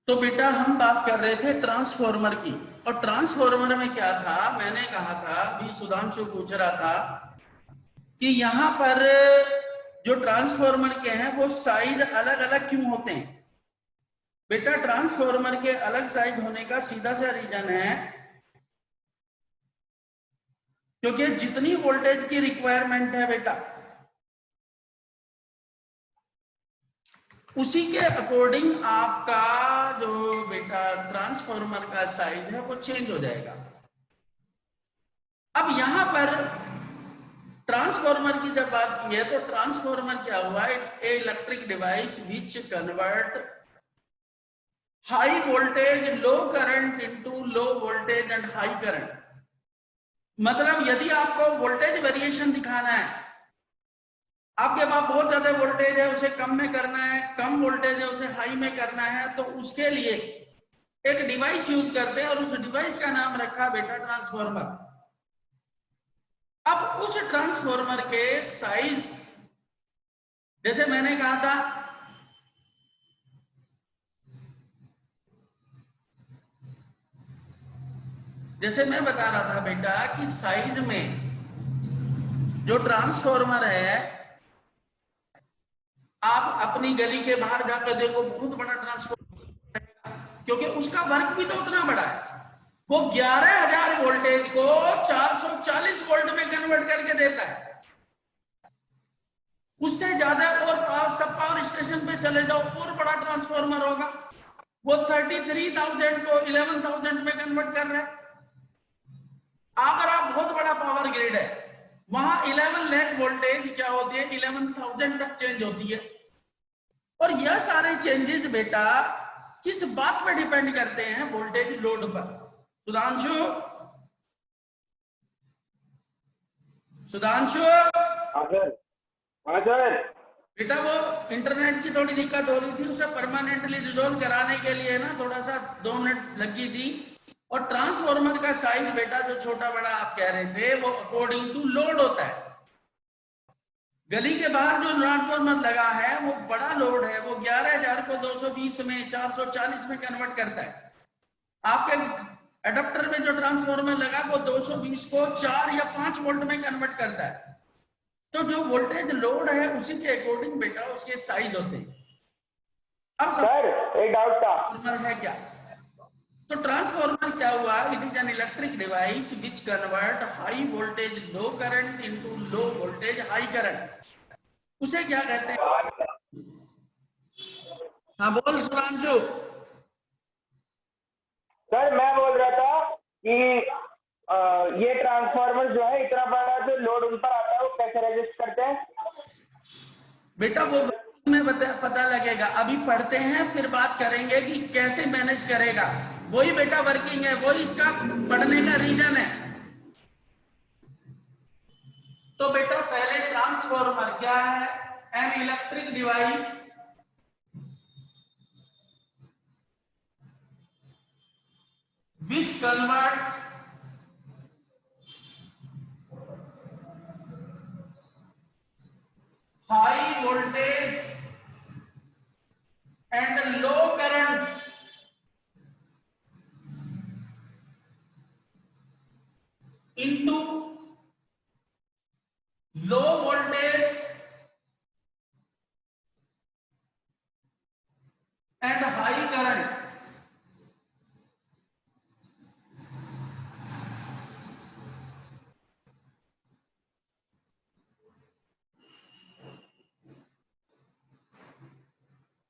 तो बेटा हम बात कर रहे थे ट्रांसफॉर्मर की। और ट्रांसफॉर्मर में क्या था, मैंने कहा था, अभी सुधांशु पूछ रहा था कि यहाँ पर जो ट्रांसफॉर्मर के हैं वो साइज अलग अलग क्यों होते हैं। बेटा ट्रांसफॉर्मर के अलग साइज होने का सीधा सा रीजन है क्योंकि जितनी वोल्टेज की रिक्वायरमेंट है बेटा उसी के अकॉर्डिंग आपका जो बेटा ट्रांसफॉर्मर का साइज है वो चेंज हो जाएगा। अब यहां पर ट्रांसफॉर्मर की जब बात की है तो ट्रांसफॉर्मर क्या हुआ, ए electric device which convert high voltage low current into low voltage and high current. मतलब यदि आपको वोल्टेज वेरिएशन दिखाना है, आपके पास बहुत ज्यादा वोल्टेज है उसे कम में करना है, कम वोल्टेज है उसे हाई में करना है, तो उसके लिए एक डिवाइस यूज करते हैं और उस डिवाइस का नाम रखा बेटा ट्रांसफॉर्मर। अब उस ट्रांसफॉर्मर के साइज, जैसे मैंने कहा था जैसे मैं बता रहा था बेटा कि साइज में जो ट्रांसफॉर्मर है, आप अपनी गली के बाहर जाकर देखो बहुत बड़ा ट्रांसफॉर्मर, क्योंकि उसका वर्क भी तो उतना बड़ा है। वो 11,000 वोल्टेज को 440 वोल्ट में कन्वर्ट करके देता है। उससे ज्यादा और पावर, सब पावर स्टेशन पे चले जाओ और बड़ा ट्रांसफॉर्मर होगा, वो 33,000 को 11,000 में कन्वर्ट कर रहा है। अगर आप बहुत बड़ा पावर ग्रिड है, वहां 11 लाख वोल्टेज क्या होती है 11,000 तक चेंज होती है। और यह सारे चेंजेस बेटा किस बात पर डिपेंड करते हैं, वोल्टेज लोड पर। सुधांशु, सुधांशु हाँ सर। हाँ सर। बेटा वो इंटरनेट की थोड़ी दिक्कत हो रही थी, उसे परमानेंटली रिजोल्व कराने के लिए ना थोड़ा सा 2 मिनट लगी थी। और ट्रांसफॉर्मर का साइज बेटा जो छोटा बड़ा आप कह रहे थे वो अकॉर्डिंग टू लोड होता है। गली के बाहर जो ट्रांसफॉर्मर लगा है वो बड़ा लोड है, वो 11,000 को 220 में 440 में कन्वर्ट करता है। आपके अडेप्टर में जो ट्रांसफॉर्मर लगा वो 220 को 4 या 5 वोल्ट में कन्वर्ट करता है। तो जो वोल्टेज लोड है उसी के अकॉर्डिंग बेटा उसके साइज होते हैं। अब सर एक डाउट था। ट्रांसफॉर्मर है क्या, तो ट्रांसफॉर्मर क्या हुआ, it is an electric device which convert high voltage low current into low voltage high current. उसे क्या कहते हैं। हाँ बोल सुधांशु। सर मैं बोल रहा था कि ये ट्रांसफार्मर जो है इतना बड़ा जो लोड उन पर आता है वो कैसे रजिस्ट करते हैं। बेटा वो में पता लगेगा, अभी पढ़ते हैं फिर बात करेंगे कि कैसे मैनेज करेगा। वही बेटा वर्किंग है, वही इसका पढ़ने का रीजन है। तो बेटा पहले ट्रांसफॉर्मर क्या है, an electric device which converts high voltage and low current into low voltage and high current।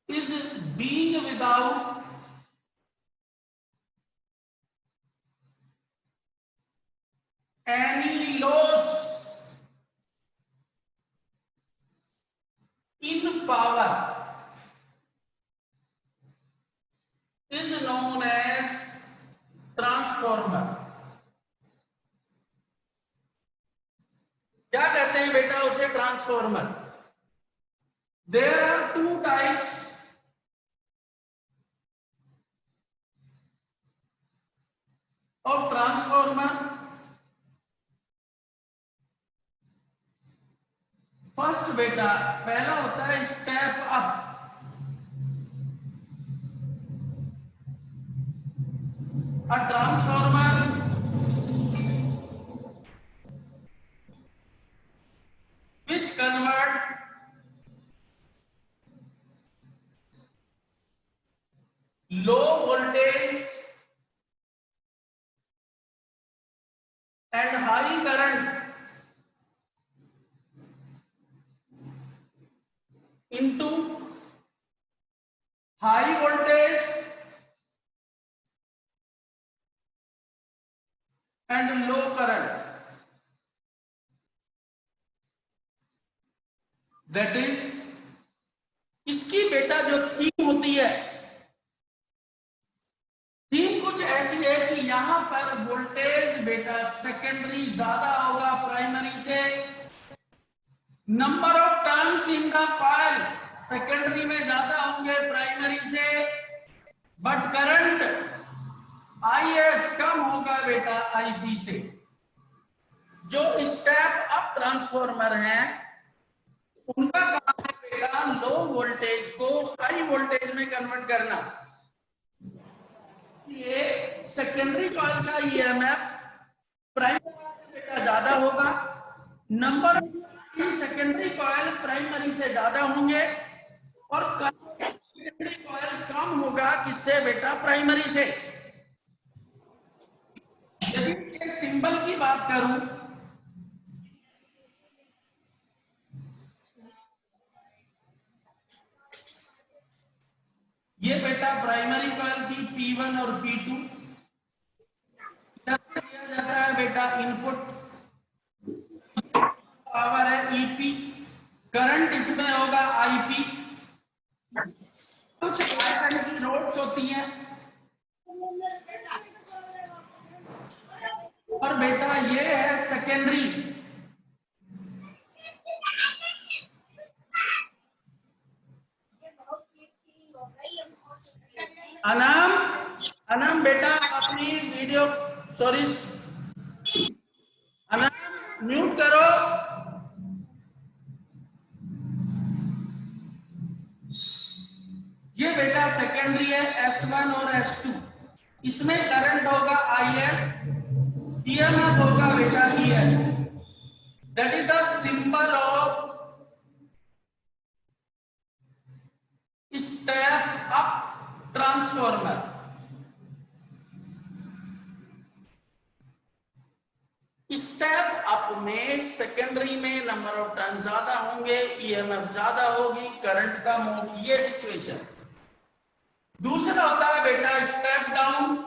is being without any loss in power is known as transformer। क्या कहते हैं बेटा उसे, transformer. There are two types of transformer. First बेटा पहला होता है step up. A transformer which convert low voltage and high current into high voltage and low current, that is, इसकी बेटा जो थीम होती है, थीम कुछ ऐसी है कि यहां पर वोल्टेज बेटा सेकेंडरी ज्यादा होगा प्राइमरी से, number of turns in the coil secondary में ज्यादा होंगे प्राइमरी से, बट करंट IS कम होगा बेटा IP से। जो स्टेप अप ट्रांसफार्मर हैं उनका काम है बेटा लो वोल्टेज को हाई वोल्टेज में कन्वर्ट करना। ये सेकेंडरी कॉइल का EMF प्राइमरी से बेटा ज्यादा होगा, number in secondary coil primary से ज्यादा होंगे और सेकेंडरी कॉइल कम होगा किससे बेटा प्राइमरी से। यदि सिंबल की बात करूं, ये बेटा प्राइमरी कॉइल की P1 और P2 दिया जाता है बेटा इनपुट, पावर है EP, करंट इसमें होगा IP, कुछ आयतन की नोट्स होती हैं और बेटा ये है सेकेंडरी। अनाम बेटा अपनी वीडियो सॉरी अनाम म्यूट करो। ये बेटा सेकेंडरी है S1 और S2, इसमें करंट होगा IS, EMF होगा बेटा ES, that is the symbol of step up transformer. Step up में सेकेंडरी में नंबर ऑफ टर्न ज्यादा होंगे, EMF ज्यादा होगी, करंट कम होगी, ये सिचुएशन। दूसरा होता है बेटा step down.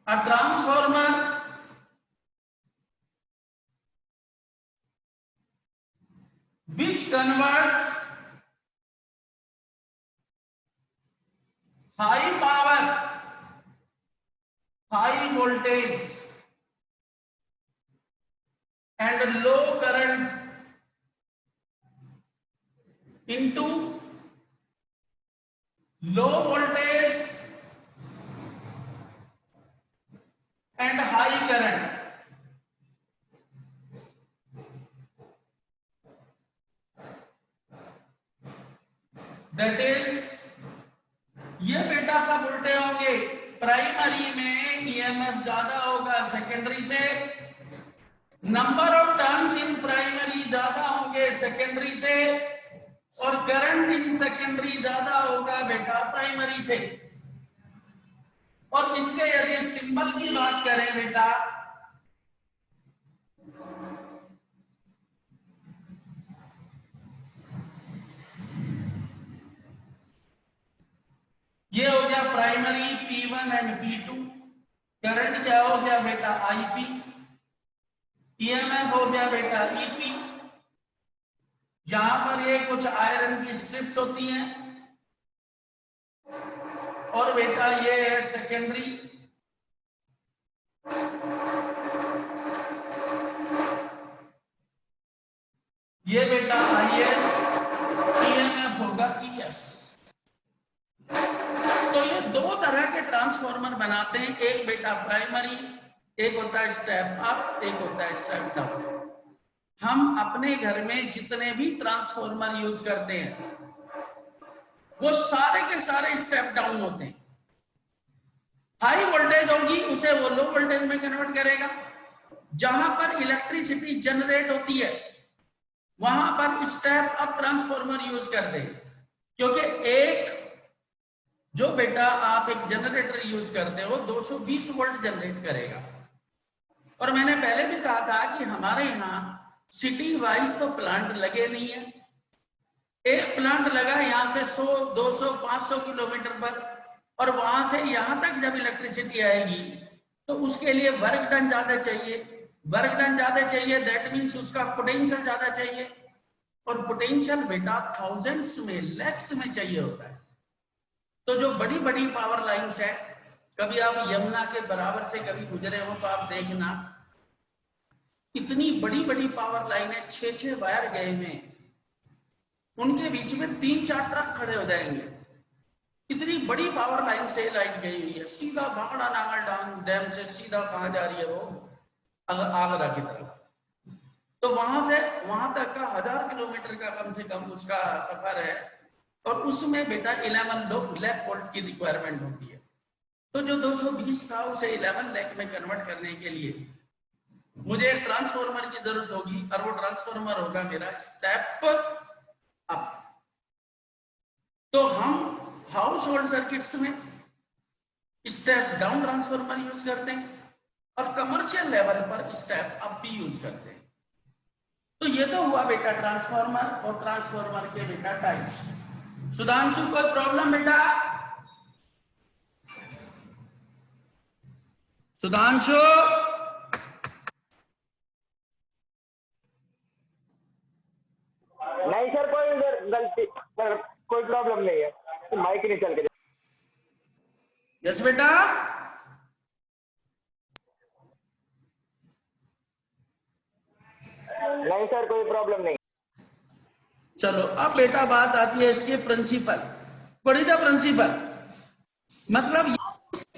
A transformer which converts high power, high voltage and low current into low voltage and high current, that is, ये बेटा सब उल्टे होंगे। प्राइमरी में EMF ज्यादा होगा सेकेंडरी से, number of turns in primary ज्यादा होंगे सेकेंडरी से और करंट इन सेकेंडरी ज्यादा होगा बेटा प्राइमरी से। और इसके यदि सिंबल की बात करें बेटा, ये हो गया primary P1 and P2, current क्या हो गया बेटा IP, EMF हो गया बेटा EP। यहां पर ये कुछ आयरन की स्ट्रिप्स होती हैं और बेटा ये है सेकेंडरी। ये बेटा IS, EMF होगा ES। तो ये दो तरह के ट्रांसफार्मर बनाते हैं, एक बेटा प्राइमरी, एक होता है स्टेप अप, एक होता है स्टेप डाउन। हम अपने घर में जितने भी ट्रांसफॉर्मर यूज करते हैं वो सारे के सारे स्टेप डाउन होते हैं। हाई वोल्टेज होगी उसे वो लो वोल्टेज में कन्वर्ट करेगा। जहां पर इलेक्ट्रिसिटी जनरेट होती है वहां पर स्टेप अप ट्रांसफॉर्मर यूज करते हैं, क्योंकि एक जो बेटा आप एक जनरेटर यूज करते हो 220 वोल्ट जनरेट करेगा। और मैंने पहले भी कहा था कि हमारे यहाँ सिटी वाइज तो प्लांट लगे नहीं है। एक प्लांट लगा यहाँ से 100, 200, 500 किलोमीटर पर, और वहां से यहां तक जब इलेक्ट्रिसिटी आएगी तो उसके लिए वर्क डन ज्यादा चाहिए। वर्क डन ज्यादा चाहिए दैट मीन्स उसका पोटेंशियल ज्यादा चाहिए, और पोटेंशियल बेटा थाउजेंड्स में, लैक्स में चाहिए होता है। तो जो बड़ी बड़ी पावर लाइंस है, कभी आप यमुना के बराबर से कभी गुजरे हो तो आप देखना, इतनी बड़ी बड़ी पावर लाइन है, 6-6 वायर गए में, उनके बीच में 3-4 ट्रक खड़े हो जाएंगे। इतनी बड़ी पावर लाइन से लाइन गई हुई है, सीधा भाखड़ा नांगल डैम से सीधा कहाँ जा रही है वो, आगरा की तरफ। तो वहां से वहां तक का 1000 किलोमीटर का कम से कम उसका सफर है, और उसमें बेटा 11 लाख वोल्ट की रिक्वायरमेंट होती है। तो जो 220 था उसे 11 लाख में कन्वर्ट करने के लिए मुझे एक ट्रांसफॉर्मर की जरूरत होगी, और वो ट्रांसफॉर्मर होगा मेरा स्टेप अप। तो हम हाउस होल्ड सर्किट्स में स्टेप डाउन ट्रांसफॉर्मर यूज करते हैं, और कमर्शियल लेवल पर स्टेप अप भी यूज करते हैं। तो ये तो हुआ बेटा ट्रांसफॉर्मर और ट्रांसफॉर्मर के बेटा टाइप्स। सुधांशु कोई प्रॉब्लम बेटा? सुधांशु नहीं सर, कोई गलती सर, कोई प्रॉब्लम नहीं है, तो माइक नहीं चल के। यस बेटा, नहीं सर, कोई प्रॉब्लम नहीं। चलो अब बेटा बात आती है इसके principle. What is the principle? मतलब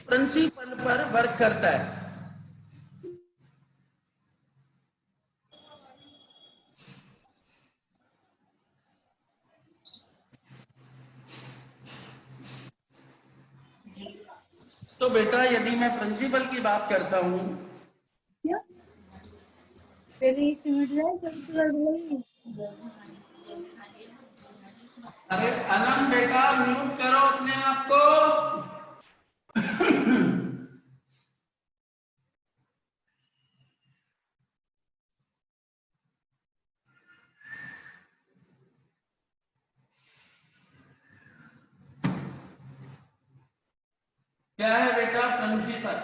प्रिंसिपल पर वर्क करता है। तो बेटा यदि मैं प्रिंसिपल की बात करता हूं, अरे अनम बेटा म्यूट करो अपने आप को। क्या है बेटा principle?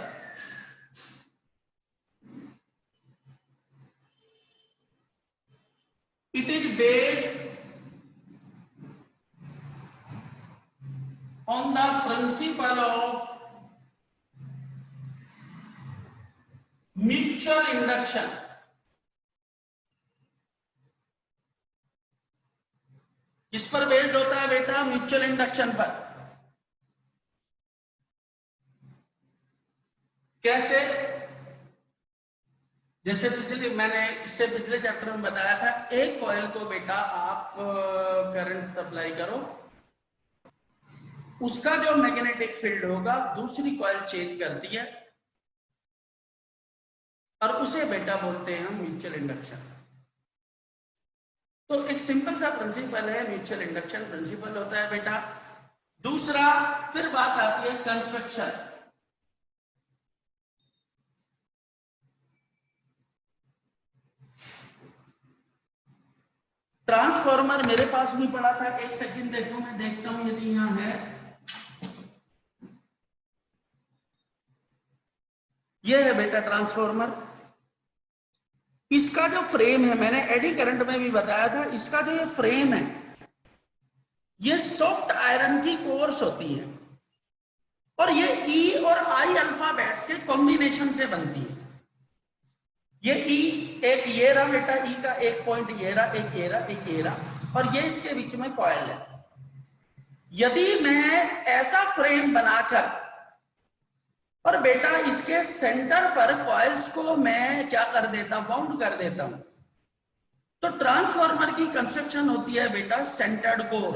It is based on the principle of mutual induction। किस पर बेस्ड होता है बेटा? म्यूचुअल इंडक्शन पर। कैसे? जैसे मैंने इससे पिछले चैप्टर में बताया था, एक कॉइल को बेटा आप करंट सप्लाई करो, उसका जो मैग्नेटिक फील्ड होगा दूसरी कॉइल चेंज करती है, और उसे बेटा बोलते हैं हम म्यूचुअल इंडक्शन। तो एक सिंपल सा प्रिंसिपल है, म्यूचुअल इंडक्शन प्रिंसिपल होता है बेटा। दूसरा फिर बात आती है कंस्ट्रक्शन। ट्रांसफॉर्मर मेरे पास भी पड़ा था, एक सेकंड देखो, मैं देखता हूं यदि यहां है। यह है बेटा ट्रांसफॉर्मर। इसका जो फ्रेम है, मैंने एडी करंट में भी बताया था, इसका जो ये फ्रेम है ये सॉफ्ट आयरन की कोर्स होती है, और ये ई और आई अल्फाबेट्स के कॉम्बिनेशन से बनती है। ये ई एक ये रहा बेटा, ई का एक पॉइंट ये रहा, एक ये रहा, एक ये रहा, और ये इसके बीच में कॉइल है। यदि मैं ऐसा फ्रेम बनाकर और बेटा इसके सेंटर पर कॉइल्स को मैं क्या कर देता हूं, बाउंड कर देता हूं, तो ट्रांसफार्मर की कंस्ट्रक्शन होती है बेटा सेंटर्ड कोर,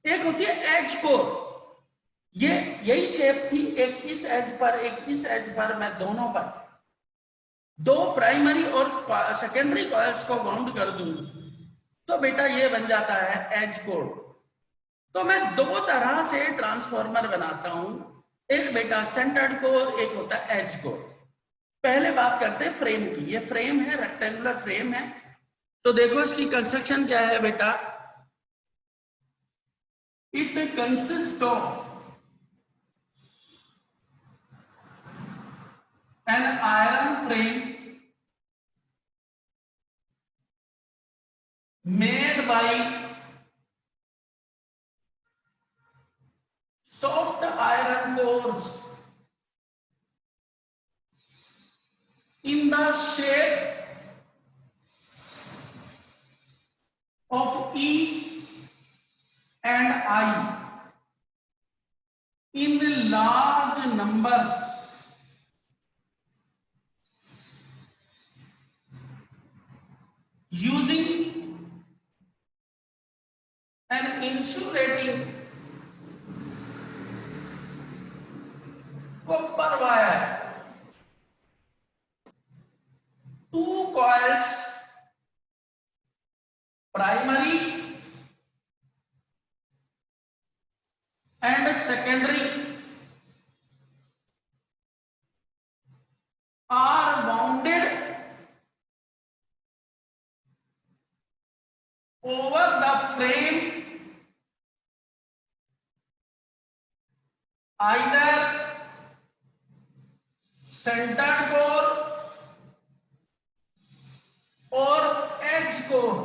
एक होती है एज कोर। ये यही शेप थी, एक इस एज पर एक इस एज पर, मैं दोनों पर दो प्राइमरी और सेकेंडरी कॉइल्स को वाउंड कर दूं तो बेटा ये बन जाता है एज कोर। तो मैं दो तरह से ट्रांसफार्मर बनाता हूं, एक बेटा सेंटर्ड कोर, एक होता है एज कोर। पहले बात करते हैं फ्रेम की। ये फ्रेम है, रेक्टेंगुलर फ्रेम है। तो देखो इसकी कंस्ट्रक्शन क्या है बेटा। It consist of an iron frame made by soft iron cores in the shape of E and I in large numbers using an insulating copper wire. Two coils, primary and secondary, are wounded over the frame either centered core और as core.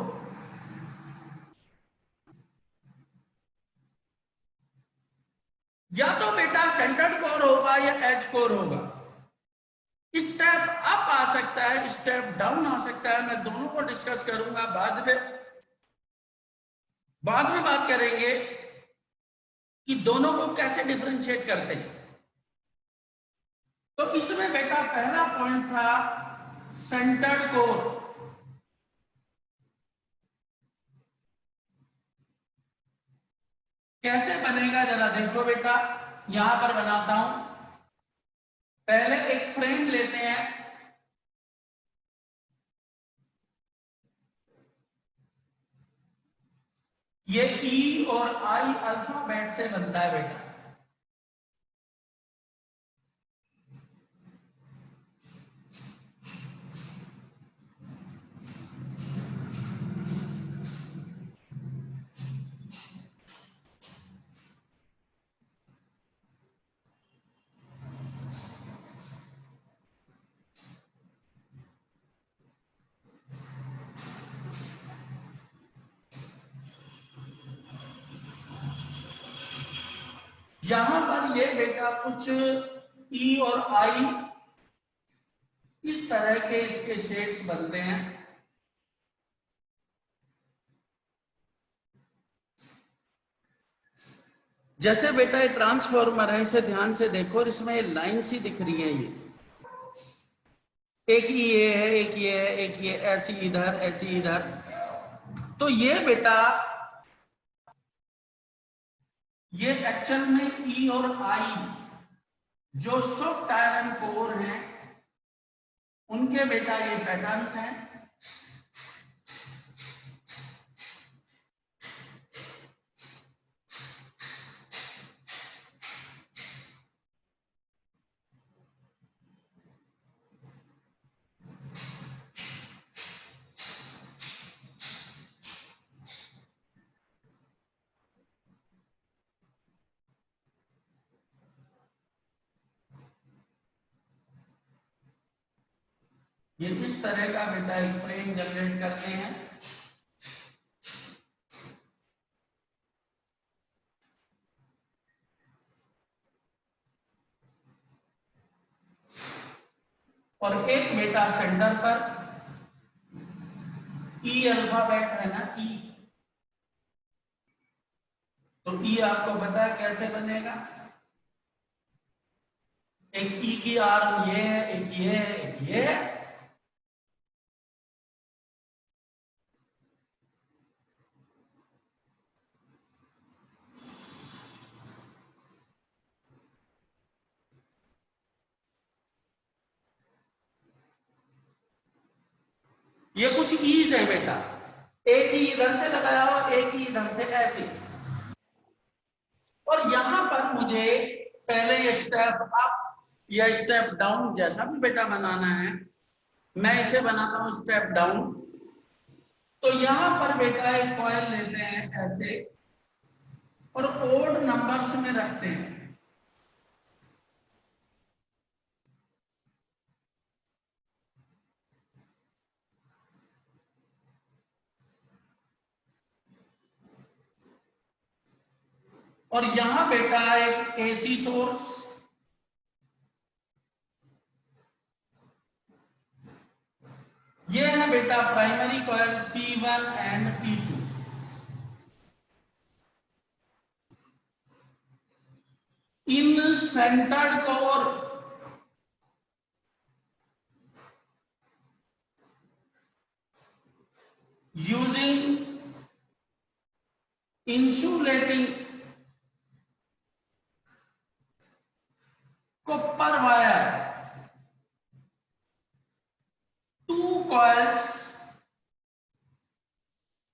या तो बेटा centred core होगा या as core होगा। Step up आ सकता है, step down आ सकता है, मैं दोनों को डिस्कस करूंगा बाद में बात करेंगे कि दोनों को कैसे डिफरेंशिएट करते हैं। तो इसमें बेटा पहला पॉइंट था सेंटर्ड कोर। कैसे बनेगा जरा देखो बेटा, यहां पर बनाता हूं। पहले एक फ्रेम लेते हैं, ये ई और आई अल्फाबेट से बनता है बेटा। यहां पर ये बेटा कुछ ई और आई इस तरह के इसके शेड्स बनते हैं। जैसे बेटा ये ट्रांसफार्मर है, इसे ध्यान से देखो और इसमें लाइन सी दिख रही है। ये एक ये है, एक ये है, एक ये, ऐसी इधर ऐसी इधर। तो ये बेटा ये एक्चुअल में ई और आई जो सॉफ्ट आयरन कोर हैं उनके बेटा ये पैटर्न्स हैं। ये इस तरह का बेटा एक फ्रेम जनरेट करते हैं। और एक बेटा सेंटर पर ई अल्फाबेट है ना, ई। तो ई आपको पता है कैसे बनेगा। एक ई की आर्म ये है, एक ये है, एक ये है। ये कुछ ईज है बेटा, एक ही इधर से लगाया हो, एक ही इधर से, ऐसे। और यहां पर मुझे पहले ये स्टेप अप या स्टेप डाउन जैसा भी बेटा बनाना है, मैं इसे बनाता हूं स्टेप डाउन। तो यहां पर बेटा एक कॉइल लेते हैं ऐसे और ओड नंबर्स में रखते हैं। और यहां बेटा एक एसी सोर्स, ये है बेटा primary coil P1 and P2। In centred core using insulating copper wire, two coils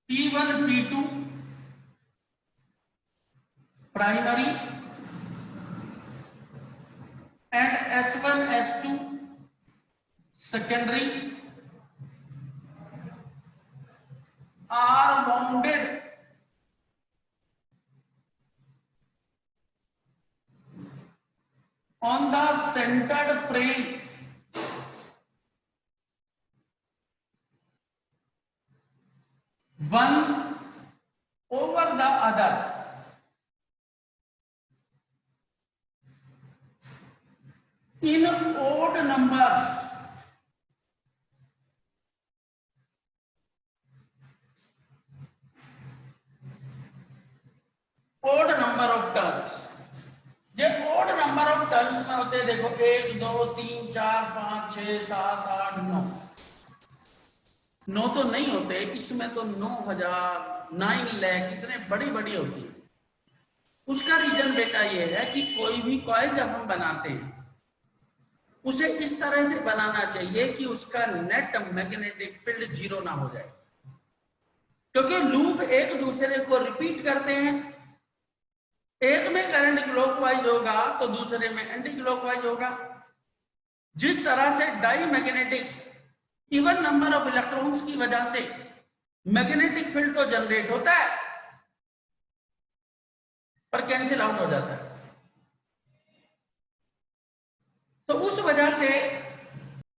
P1 P2 primary and S1 S2 secondary are wounded on the centered frame one over the other in odd numbers, odd number of turns। ये odd number of turns में होते हैं, देखो 1 2 3 4 5 6 7 8 9, 9 तो नहीं होते इसमें, तो 9,000 9 लाख इतने बड़ी बड़ी होती है। उसका रीजन बेटा ये है कि कोई भी कॉइल जब हम बनाते हैं उसे इस तरह से बनाना चाहिए कि उसका नेट मैग्नेटिक फील्ड 0 ना हो जाए, क्योंकि लूप एक दूसरे को रिपीट करते हैं। एक में करंट क्लॉकवाइज होगा तो दूसरे में एंटी क्लॉकवाइज होगा। जिस तरह से diamagnetic even number of electrons की वजह से मैग्नेटिक फील्ड तो जनरेट होता है पर कैंसिल आउट हो जाता है, तो उस वजह से